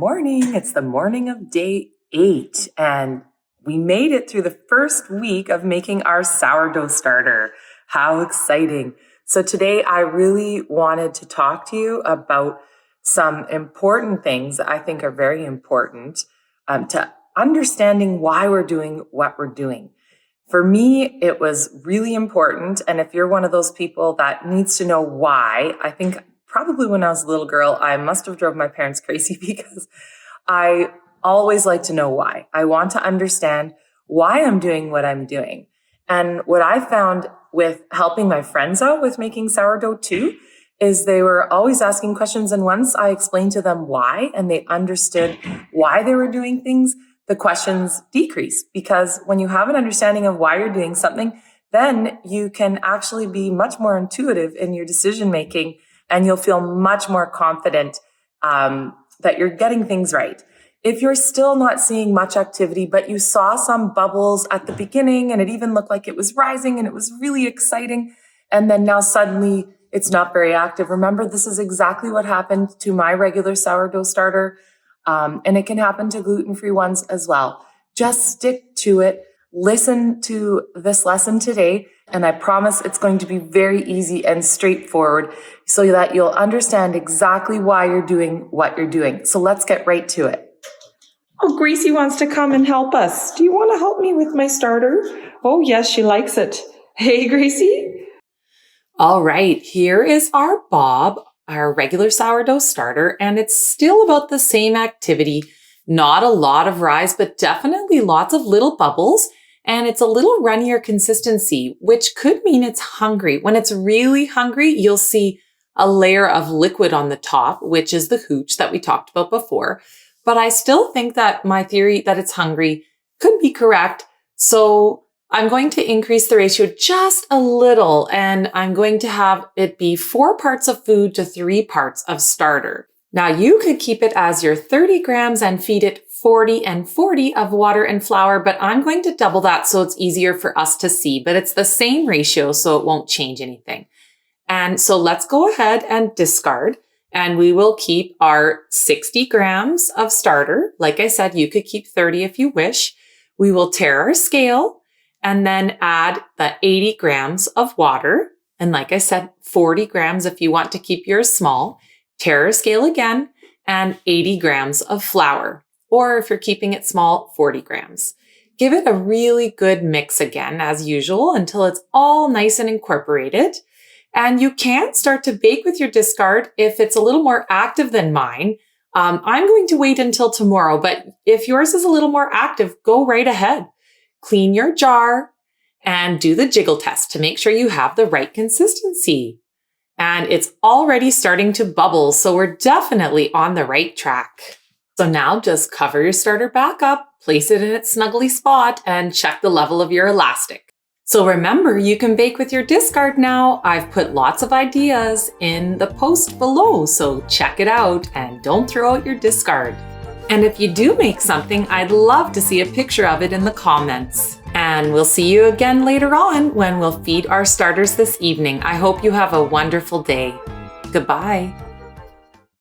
morning. It's the morning of day 8, and we made it through the first week of making our sourdough starter. How exciting. So today I really wanted to talk to you about some important things that I think are very important to understanding why we're doing what we're doing. For me, it was really important. And if you're one of those people that needs to know why, I think probably when I was a little girl, I must have drove my parents crazy because I always like to know why. I want to understand why I'm doing what I'm doing. And what I found with helping my friends out with making sourdough too, is they were always asking questions. And once I explained to them why, and they understood why they were doing things, the questions decrease. Because when you have an understanding of why you're doing something, then you can actually be much more intuitive in your decision making, and you'll feel much more confident that you're getting things right. If you're still not seeing much activity, but you saw some bubbles at the beginning and it even looked like it was rising and it was really exciting, and then now suddenly it's not very active, remember, this is exactly what happened to my regular sourdough starter, and it can happen to gluten-free ones as well. Just stick to it. Listen to this lesson today, and I promise it's going to be very easy and straightforward so that you'll understand exactly why you're doing what you're doing. So let's get right to it. Oh, Gracie wants to come and help us. Do you want to help me with my starter? Oh, yes, she likes it. Hey, Gracie. All right, here is our Bob, our regular sourdough starter, and it's still about the same activity. Not a lot of rise, but definitely lots of little bubbles. And it's a little runnier consistency, which could mean it's hungry. When it's really hungry, you'll see a layer of liquid on the top, which is the hooch that we talked about before. But I still think that my theory that it's hungry could be correct. So I'm going to increase the ratio just a little, and I'm going to have it be 4 parts of food to 3 parts of starter. Now you could keep it as your 30 grams and feed it 40 and 40 of water and flour, but I'm going to double that so it's easier for us to see, but it's the same ratio, so it won't change anything. And so let's go ahead and discard, and we will keep our 60 grams of starter. Like I said, you could keep 30 if you wish. We will tare our scale and then add the 80 grams of water. And like I said, 40 grams if you want to keep yours small. Tare our scale again, and 80 grams of flour. Or if you're keeping it small, 40 grams. Give it a really good mix again, as usual, until it's all nice and incorporated. And you can start to bake with your discard if it's a little more active than mine. I'm going to wait until tomorrow, but if yours is a little more active, go right ahead. Clean your jar and do the jiggle test to make sure you have the right consistency. And it's already starting to bubble, so we're definitely on the right track. So now just cover your starter back up, place it in its snuggly spot, and check the level of your elastic. So remember, you can bake with your discard now. I've put lots of ideas in the post below, so check it out and don't throw out your discard. And if you do make something, I'd love to see a picture of it in the comments. And we'll see you again later on when we'll feed our starters this evening. I hope you have a wonderful day. Goodbye.